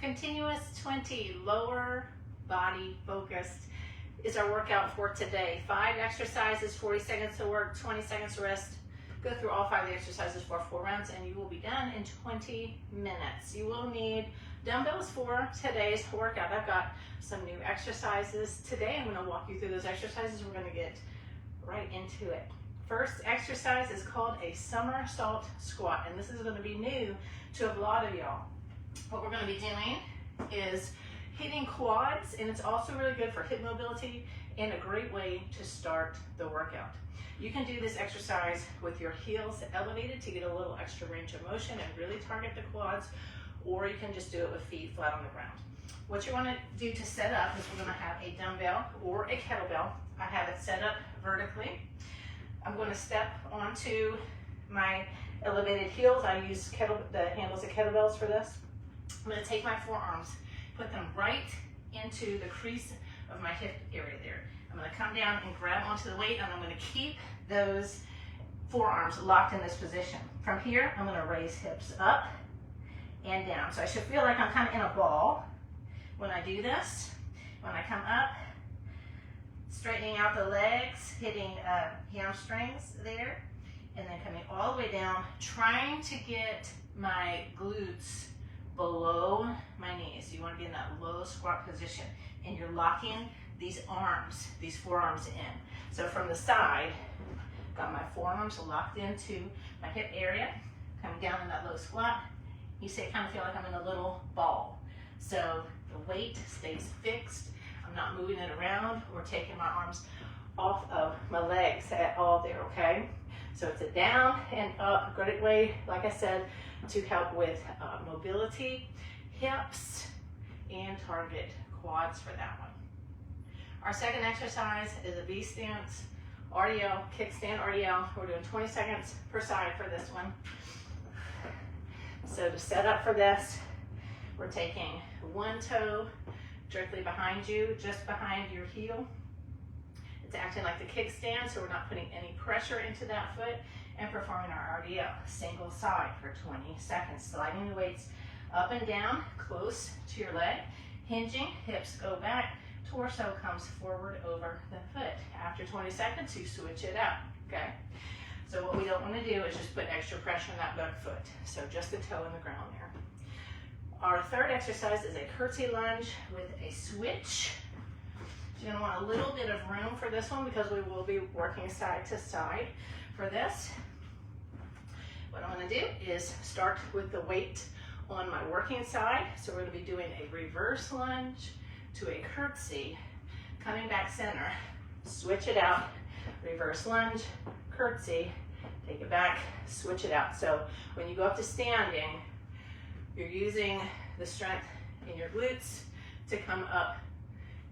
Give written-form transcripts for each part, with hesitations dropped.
Continuous 20 lower body focused is our workout for today. 5 exercises, 40 seconds to work, 20 seconds to rest. Go through all 5 of the exercises for 4 rounds and you will be done in 20 minutes. You will need dumbbells for today's workout. I've got some new exercises today. I'm going to walk you through those exercises. We're going to get right into it. First exercise is called a somersault squat, and this is going to be new to a lot of y'all. What we're going to be doing is hitting quads, and it's also really good for hip mobility and a great way to start the workout. You can do this exercise with your heels elevated to get a little extra range of motion and really target the quads, or you can just do it with feet flat on the ground. What you want to do to set up is we're going to have a dumbbell or a kettlebell. I have it set up vertically. I'm going to step onto my elevated heels. I use the handles of kettlebells for this. I'm going to take my forearms, put them right into the crease of my hip area there. I'm going to come down and grab onto the weight, and I'm going to keep those forearms locked in this position. From here, I'm going to raise hips up and down. So I should feel like I'm kind of in a ball when I do this. When I come up, straightening out the legs, hitting hamstrings there, and then coming all the way down, trying to get my glutes below my knees. You want to be in that low squat position, and you're locking these arms, these forearms in. So from the side, got my forearms locked into my hip area, coming down in that low squat. You say, kind of feel like I'm in a little ball. So the weight stays fixed. I'm not moving it around or taking my arms off of my legs at all there, okay? So it's a down and up, great way, like I said, to help with mobility, hips, and target quads for that one. Our second exercise is a V-stance, RDL, kickstand RDL. We're doing 20 seconds per side for this one. So to set up for this, we're taking one toe directly behind you, just behind your heel. It's acting like the kickstand, so we're not putting any pressure into that foot, and performing our RDL, single side for 20 seconds. Sliding the weights up and down, close to your leg, hinging, hips go back, torso comes forward over the foot. After 20 seconds, you switch it out, okay? So what we don't want to do is just put extra pressure on that back foot. So just the toe in the ground there. Our third exercise is a curtsy lunge with a switch. You're going to want a little bit of room for this one because we will be working side to side for this. What I'm going to do is start with the weight on my working side. So we're going to be doing a reverse lunge to a curtsy, coming back center, switch it out, reverse lunge, curtsy, take it back, switch it out. So when you go up to standing, you're using the strength in your glutes to come up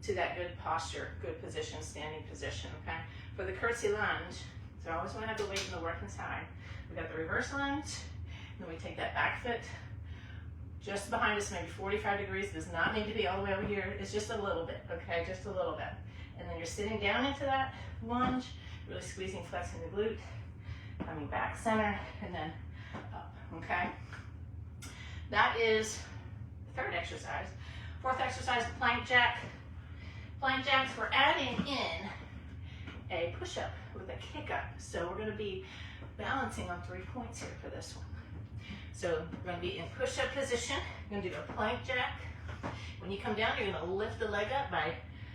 to that good posture, good position, standing position, okay? For the curtsy lunge, so I always want to have the weight in the working side. We got the reverse lunge, then we take that back foot just behind us, maybe 45 degrees. Does not need to be all the way over here. It's just a little bit, okay? Just a little bit. And then you're sitting down into that lunge, really squeezing, flexing the glute, coming back center, and then up, okay? That is the third exercise. Fourth exercise, plank jack. Plank jacks, we're adding in a push-up with a kick-up. So we're going to be balancing on 3 points here for this one. So we're going to be in push-up position. You're going to do a plank jack. When you come down, you're going to lift the leg up by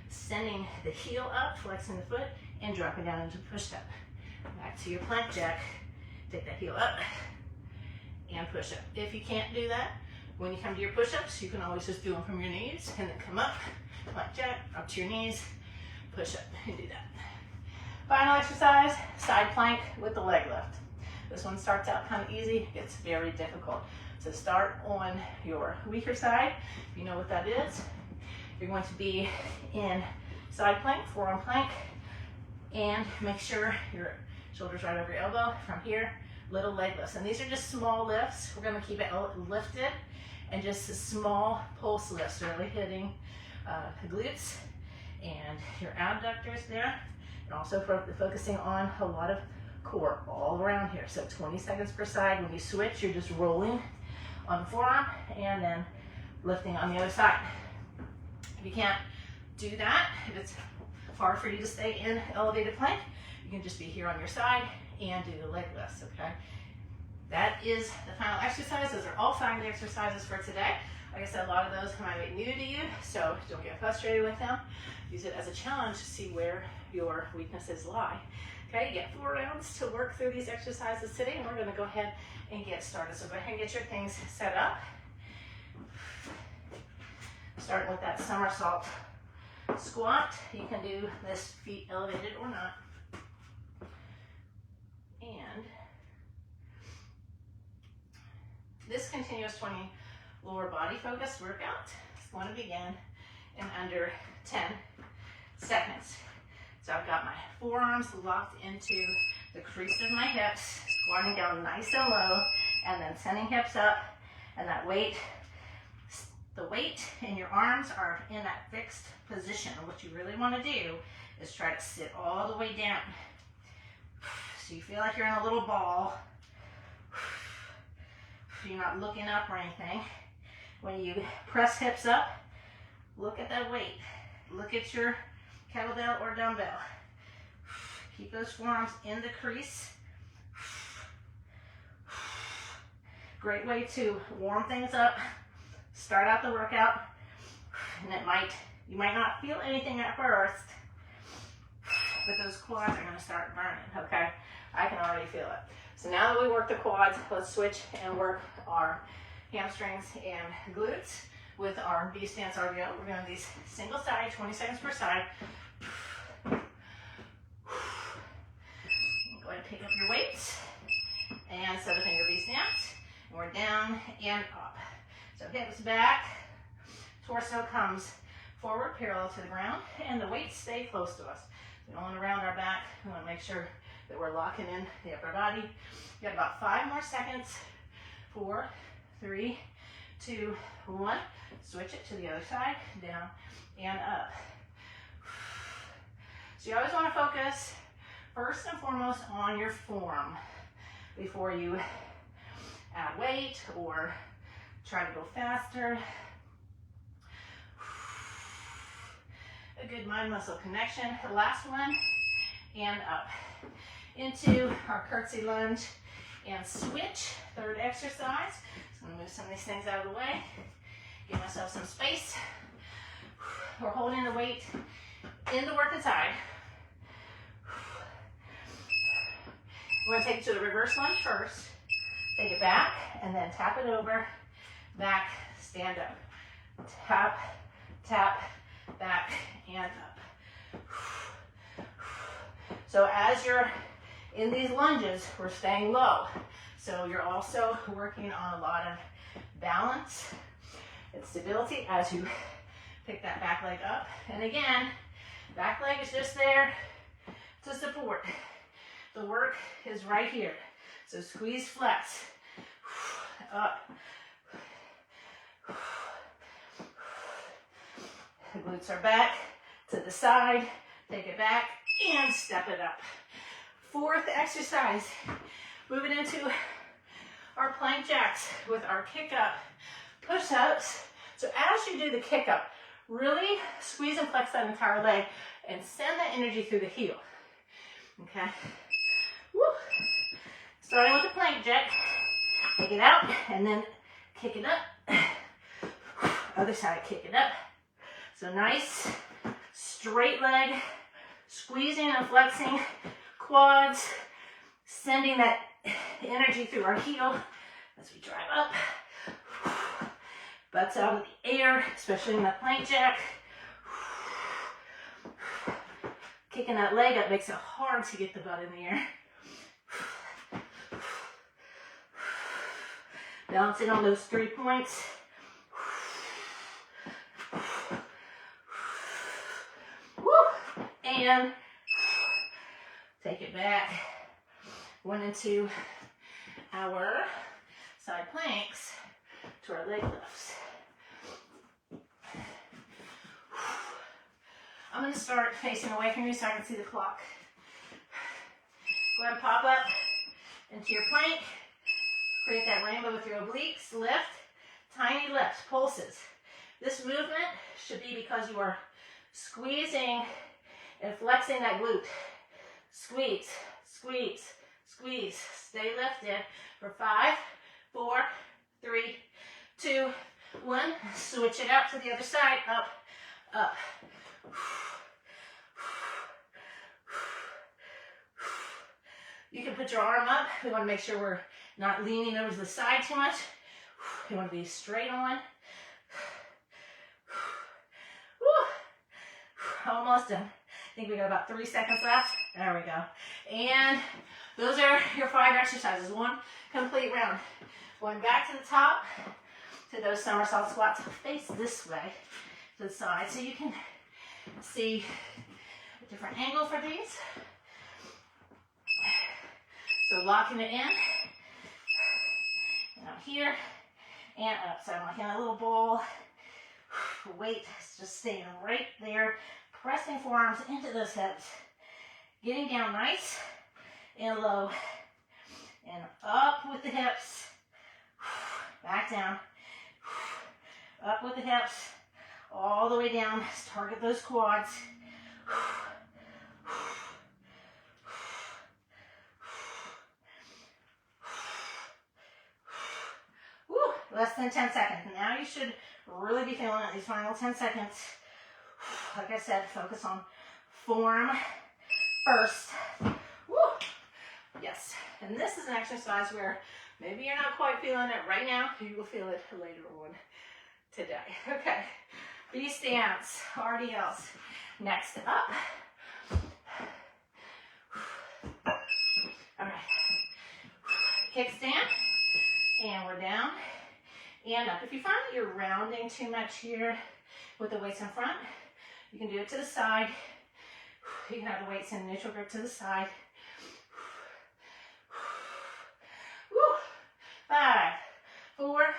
sending the heel up, flexing the foot, and dropping down into push-up. Back to your plank jack. Take that heel up and push up. If you can't do that, when you come to your push-ups, you can always just do them from your knees and then come up, plank jack, up to your knees, push up, and do that. Final exercise, side plank with the leg lift. This one starts out kind of easy, gets very difficult. So start on your weaker side. If you know what that is, you're going to be in side plank, forearm plank, and make sure your shoulders right over your elbow. From here, little leg lifts. And these are just small lifts. We're going to keep it lifted and just small pulse lifts, really hitting the glutes and your abductors there. And also focusing on a lot of core all around here. So 20 seconds per side. When you switch, you're just rolling on the forearm and then lifting on the other side. If you can't do that, if it's hard for you to stay in elevated plank, you can just be here on your side and do the leg lifts, okay? That is the final exercise. Those are all 5 exercises for today. Like I said, a lot of those might be new to you, so don't get frustrated with them. Use it as a challenge to see where your weaknesses lie. Okay, you get 4 rounds to work through these exercises today, and we're gonna go ahead and get started. So go ahead and get your things set up. Starting with that somersault squat. You can do this feet elevated or not. And this continuous 20 lower body focused workout is going to begin in under 10 seconds. So I've got my forearms locked into the crease of my hips, squatting down nice and low, and then sending hips up, and that weight, the weight in your arms are in that fixed position. And what you really want to do is try to sit all the way down. So you feel like you're in a little ball. You're not looking up or anything. When you press hips up, look at that weight. Look at your kettlebell or dumbbell. Keep those forearms in the crease. Great way to warm things up. Start out the workout, and you might not feel anything at first, but those quads are going to start burning, okay? I can already feel it. So now that we work the quads, let's switch and work our hamstrings and glutes with our V stance RDO. We're going to do these single side, 20 seconds per side. Go ahead and pick up your weights and set up in your V stance. And we're down and up. So hips back, torso comes forward, parallel to the ground, and the weights stay close to us. We don't want to round our back. We want to make sure that we're locking in the upper body. You got about 5 more seconds. 4, 3, 2, 1. Switch it to the other side, down and up. So you always want to focus first and foremost on your form before you add weight or try to go faster. A good mind-muscle connection. The last one, and up. Into our curtsy lunge and switch. 3rd exercise. So I'm going to move some of these things out of the way. Give myself some space. We're holding the weight in the working side. We're going to take it to the reverse lunge first. Take it back and then tap it over. Back, stand up. Tap, tap, back, and up. So as you're in these lunges, we're staying low. So you're also working on a lot of balance and stability as you pick that back leg up. And again, back leg is just there to support. The work is right here. So squeeze, flex, up. The glutes are back to the side. Take it back and step it up. 4th exercise. Moving into our plank jacks with our kick up push-ups. So as you do the kick up, really squeeze and flex that entire leg and send that energy through the heel. Okay. Woo. Starting with the plank jack. Take it out and then kick it up. Other side, kick it up. So nice, straight leg, squeezing and flexing quads, sending that energy through our heel as we drive up. Butts out of the air, especially in that plank jack. Kicking that leg up makes it hard to get the butt in the air. Balancing on those 3 points. Woo! And take it back. Went into our side planks to our leg lifts. I'm going to start facing away from you so I can see the clock. Go ahead and pop up into your plank. Create that rainbow with your obliques. Lift. Tiny tiny lifts, pulses. This movement should be because you are squeezing and flexing that glute. Squeeze, squeeze, squeeze. Stay lifted for 5, 4, 3, 2, 1. Switch it out to the other side. Up, up. You can put your arm up. We want to make sure we're not leaning over to the side too much. You want to be straight on. Almost done. I think we got about 3 seconds left. There we go. And those are your 5 exercises. 1 complete round. Going back to the top to those somersault squats. Face this way to the side so you can see a different angle for these. So locking it in. And up here and up. So I'm like in a little ball. Weight is just staying right there. Pressing forearms into those hips. Getting down nice and low. And up with the hips. Back down. Up with the hips. All the way down. Target those quads. Woo, less than 10 seconds. Now you should really be feeling it these final 10 seconds. Like I said, focus on form first. Woo. Yes. And this is an exercise where maybe you're not quite feeling it right now. You will feel it later on today. Okay. B stance, RDLs. Next up. All right. Kickstand. And we're down. And up. If you find that you're rounding too much here with the weights in front, you can do it to the side. You can have the weights in neutral grip to the side. 5, 4,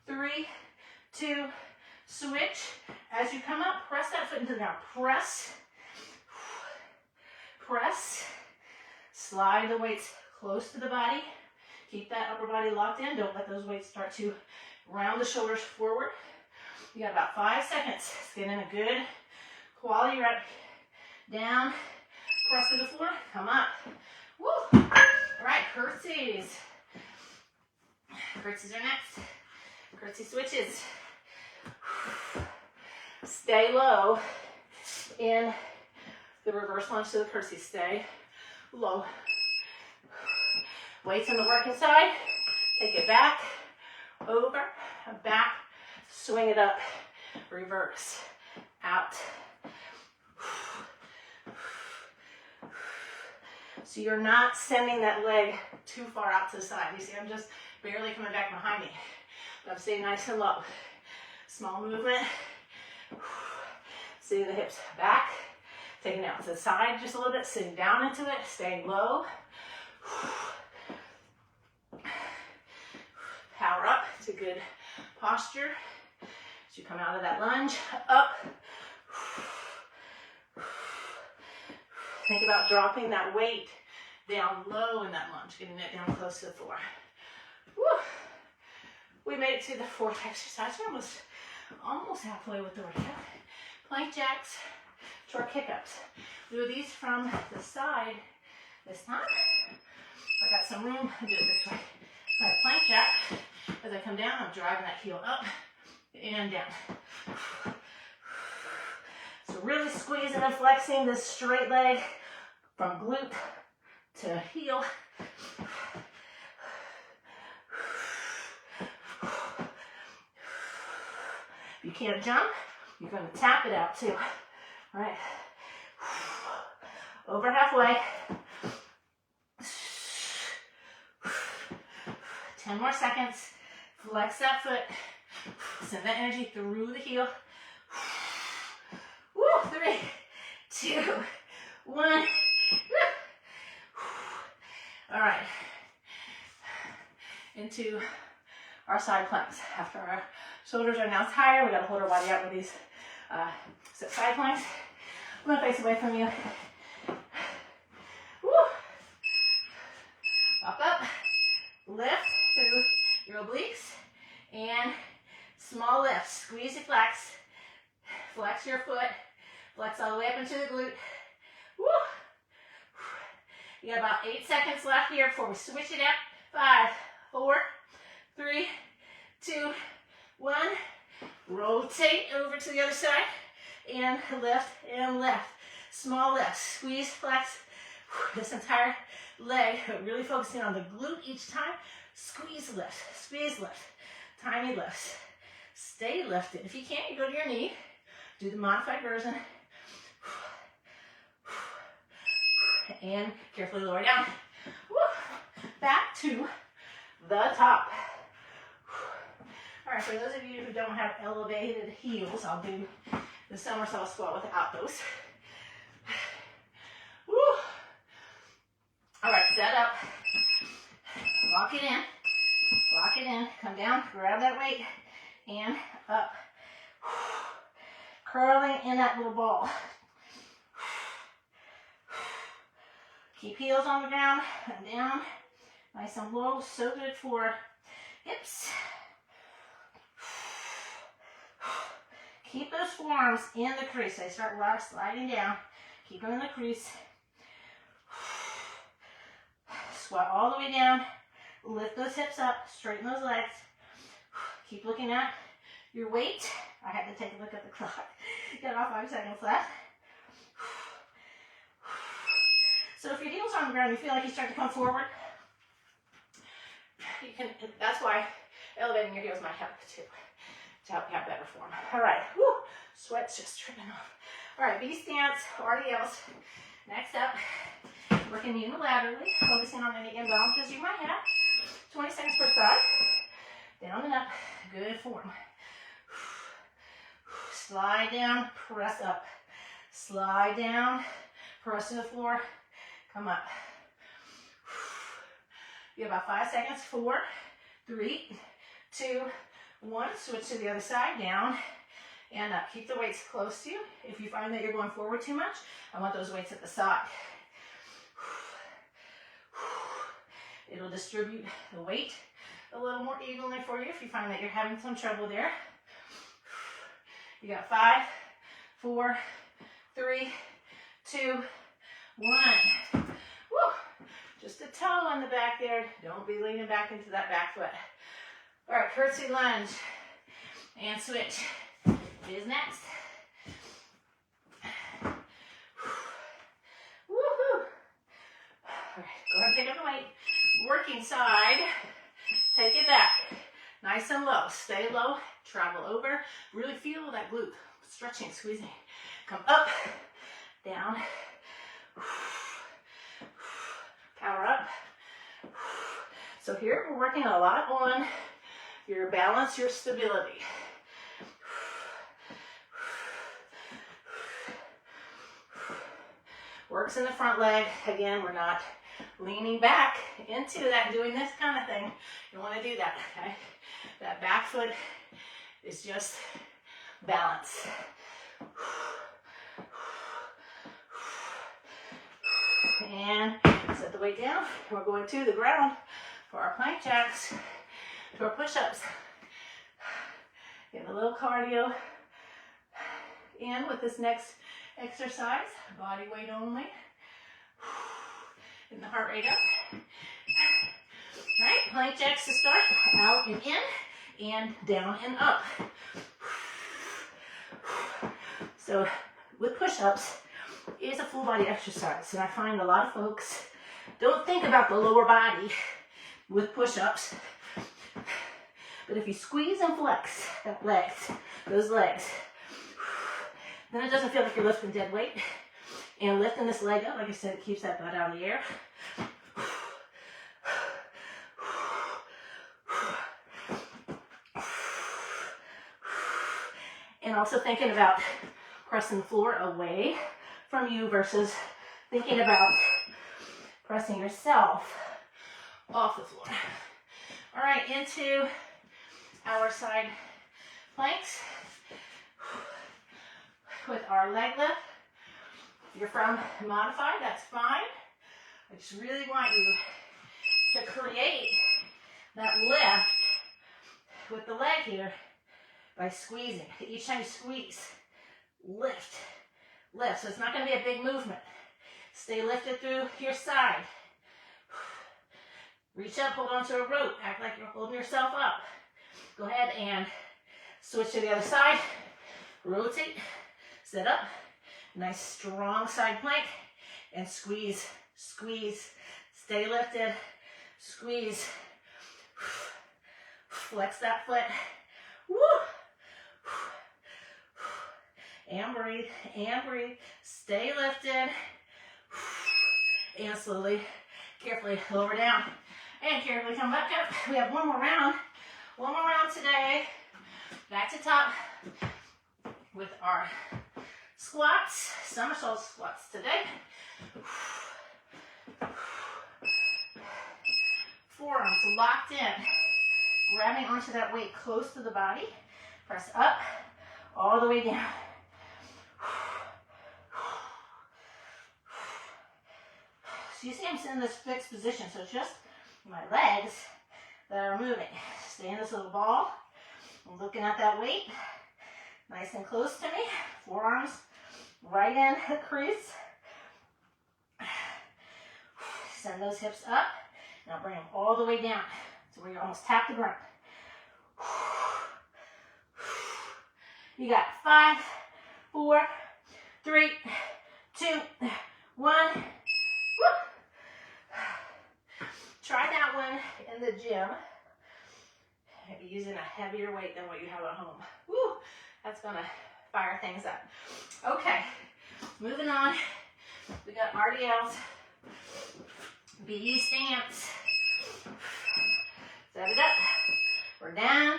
3, 2, switch. As you come up, press that foot into the ground. Press. Press. Slide the weights close to the body. Keep that upper body locked in. Don't let those weights start to round the shoulders forward. You got about 5 seconds. Let's get in a good quality rep. Down. Press to the floor. Come up. Woo. All right, curtsies. Curtsies are next. Curtsy switches. Stay low in the reverse lunge to the curtsy. Stay low. Weights on the working side. Take it back, over, back. Swing it up. Reverse. Out. So you're not sending that leg too far out to the side. You see, I'm just barely coming back behind me. But I'm staying nice and low. Small movement. See the hips back. Taking it out to the side just a little bit. Sitting down into it. Staying low. Power up to good posture. As you come out of that lunge. Up. Think about dropping that weight down low in that lunge. Getting it down close to the floor. Woo. We made it to the 4th exercise. We're almost halfway with the workout. Plank jacks, short kick-ups. Do these from the side this time. I got some room to do it this way. All right, plank jack. As I come down, I'm driving that heel up and down. So really squeezing and flexing this straight leg from glute to heel. If you can't jump, you're going to tap it out too. All right. Over halfway. 10 more seconds. Flex that foot. Send that energy through the heel. Woo, 3, 2, 1. All right. Into our side planks. After our shoulders are now tired, we got to hold our body out with these side planks. I'm going to face away from you. Woo. Up, up. Lift through your obliques and Small lift, squeeze your flex. Flex your foot. Flex all the way up into the glute. Woo. You got about 8 seconds left here before we switch it up. 5, 4, 3, 2, 1. Rotate over to the other side. And lift and lift. Small lift, squeeze, flex. This entire leg, but really focusing on the glute each time. Squeeze lift, tiny lifts. Stay lifted. If you can't, you go to your knee. Do the modified version. And carefully lower down. Back to the top. All right, for those of you who don't have elevated heels, I'll do the somersault squat without those. Woo. All right, set up. Lock it in, come down, grab that weight, and up. Curling in that little ball. Keep heels on the ground and down, nice and low, so good for hips. Keep those forearms in the crease. They start sliding down. Keep them in the crease. Squat all the way down. Lift those hips up. Straighten those legs. Keep looking at your weight. I had to take a look at the clock. Get off 5 seconds left. So if your heels are on the ground, you feel like you start to come forward, you can. That's why elevating your heels might help too, to help you have better form. All right, woo, sweat's just tripping off. All right, V stance, RDLs. Next up, working unilaterally, focusing on any imbalances you might have. 20 seconds per side. Down and up, good form. Slide down, press up. Slide down, press to the floor. Come up. You have about 5 seconds. 4, 3, 2, 1. Switch to the other side. Down and up. Keep the weights close to you. If you find that you're going forward too much, I want those weights at the side. It'll distribute the weight a little more evenly for you if you find that you're having some trouble there. You got 5, 4, 3, 2, 1. Woo. Just a toe on the back there. Don't be leaning back into that back foot. All right, curtsy lunge and switch is next. Woohoo. All right, go ahead and pick up the weight. Working side, take it back. Nice and low. Stay low. Travel over. Really feel that glute stretching, squeezing. Come up, down. Power up. So here we're working a lot on your balance, your stability. Works in the front leg. Again, we're not leaning back into that, doing this kind of thing. You don't want to do that, okay? That back foot is just balance. And set the weight down. We're going to the ground for our plank jacks, to our push-ups. Get a little cardio in with this next exercise. Body weight only. And the heart rate up. All right, plank jacks to start. Out and in, and down and up. So with push-ups, it's a full body exercise, and I find a lot of folks don't think about the lower body with push-ups. But if you squeeze and flex that legs, those legs, then it doesn't feel like you're lifting dead weight. And lifting this leg up, like I said, it keeps that butt out of the air. And also thinking about pressing the floor away from you versus thinking about pressing yourself off the floor. All right, into our side planks with our leg lift. If you're from modified, that's fine. I just really want you to create that lift with the leg here by squeezing. Each time you squeeze, lift, lift. So it's not going to be a big movement. Stay lifted through your side. Reach up, hold onto a rope. Act like you're holding yourself up. Go ahead and switch to the other side. Rotate, sit up. Nice strong side plank. And squeeze, squeeze. Stay lifted. Squeeze. Flex that foot. Woo! And breathe, and breathe. Stay lifted. And slowly, carefully lower down. And carefully come back up. We have one more round. One more round today. Back to top with our squats. Somersault squats today. Forearms locked in. Grabbing onto that weight close to the body. Press up, all the way down. So you see I'm sitting in this fixed position, so it's just my legs that are moving. Stay in this little ball. I'm looking at that weight. Nice and close to me. Forearms right in the crease. Send those hips up. Now bring them all the way down to where you almost tap the ground. You got 5, 4, 3, 2, 1. Woo. Try that one in the gym. Maybe using a heavier weight than what you have at home. Woo. That's gonna fire things up. Okay, moving on. We got RDLs. BE stance. Set it up. We're down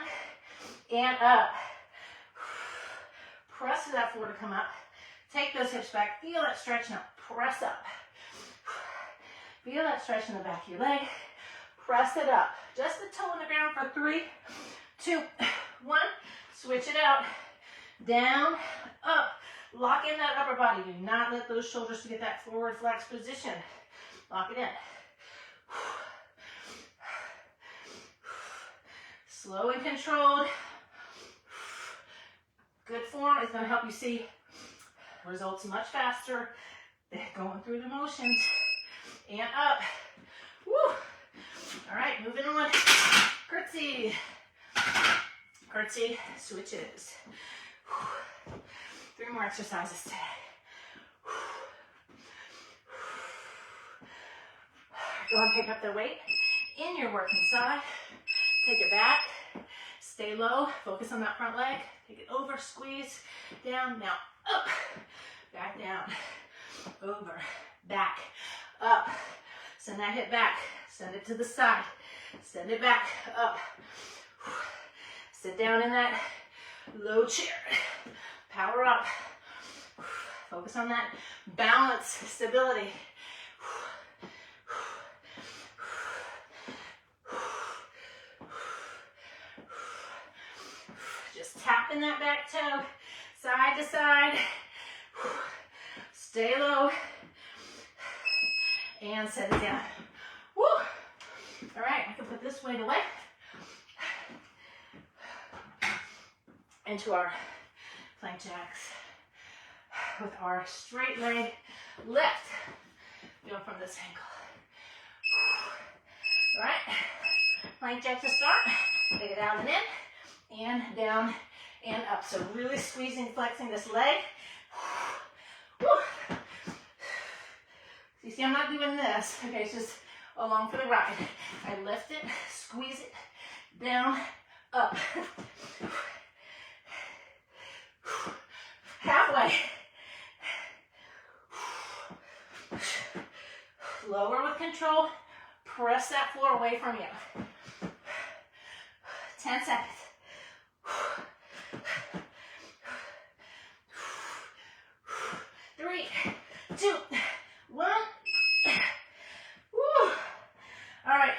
and up. Press to that floor to come up. Take those hips back. Feel that stretch now. Press up. Feel that stretch in the back of your leg. Press it up. Just the toe on the ground for 3, 2, 1. Switch it out. Down, up. Lock in that upper body. Do not let those shoulders get that forward flex position. Lock it in. Slow and controlled. Good form is going to help you see results much faster than going through the motions. And up. Woo! All right, moving on. Curtsy. Curtsy switches. 3 more exercises today. Go and pick up the weight in your working side. Take it back. Stay low. Focus on that front leg. Take it over. Squeeze. Down. Now up. Back down. Over. Back. Up. Send that hip back. Send it to the side. Send it back. Up. Sit down in that low chair. Power up. Focus on that balance, stability. Just tapping that back toe, side to side. Stay low. And set it down. Woo! All right, I can put this weight away. Into our plank jacks with our straight leg lift. Going from this angle. All right, plank jack to start. Take it out and in, and down and up. So really squeezing, flexing this leg. Woo. You see, I'm not doing this. Okay, it's just along for the ride. I lift it, squeeze it, down, up. Halfway. Lower with control. Press that floor away from you. 10 seconds. 3, 2, 1. Woo. All right.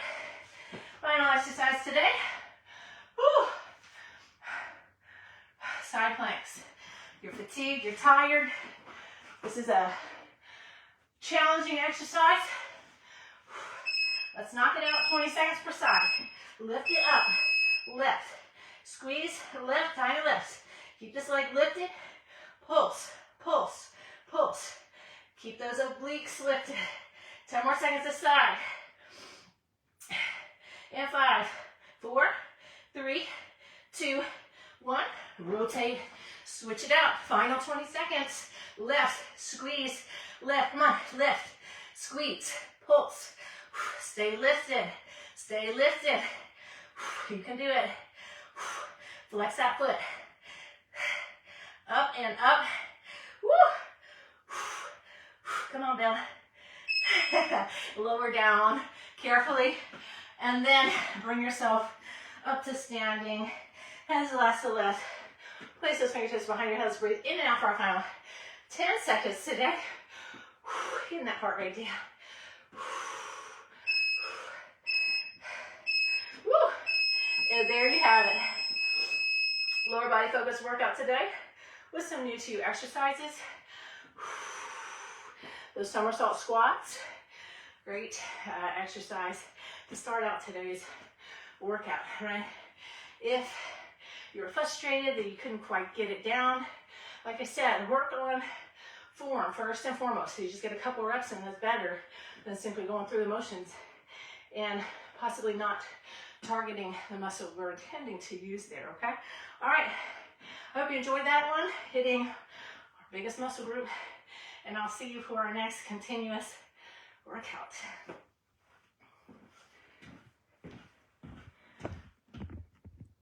Final exercise today. Woo. Side planks. You're fatigued, you're tired. This is a challenging exercise. Let's knock it out 20 seconds per side. Lift it up. Lift. Squeeze, lift, tiny lifts. Keep this leg lifted. Pulse, pulse, pulse. Keep those obliques lifted. 10 more seconds this side. And 5, 4, 3, 2, 1. Rotate, switch it out. Final 20 seconds. Lift, squeeze, lift. Come on, lift, squeeze, pulse. Stay lifted, stay lifted. You can do it. Flex that foot. Up and up. Woo. Come on, Bill. Lower down carefully. And then bring yourself up to standing. Hands last to left. Place those fingertips behind your head. Let's breathe in and out for our final 10 seconds today. Getting that heart rate down. Woo. And there you have it. Lower body focus workout today with some new to you exercises. Those somersault squats. Great exercise to start out today's workout, right? If you're frustrated that you couldn't quite get it down, like I said, work on form first and foremost. So you just get a couple reps and that's better than simply going through the motions and possibly not targeting the muscle we're intending to use there, okay? All right, I hope you enjoyed that one, hitting our biggest muscle group, and I'll see you for our next continuous workout.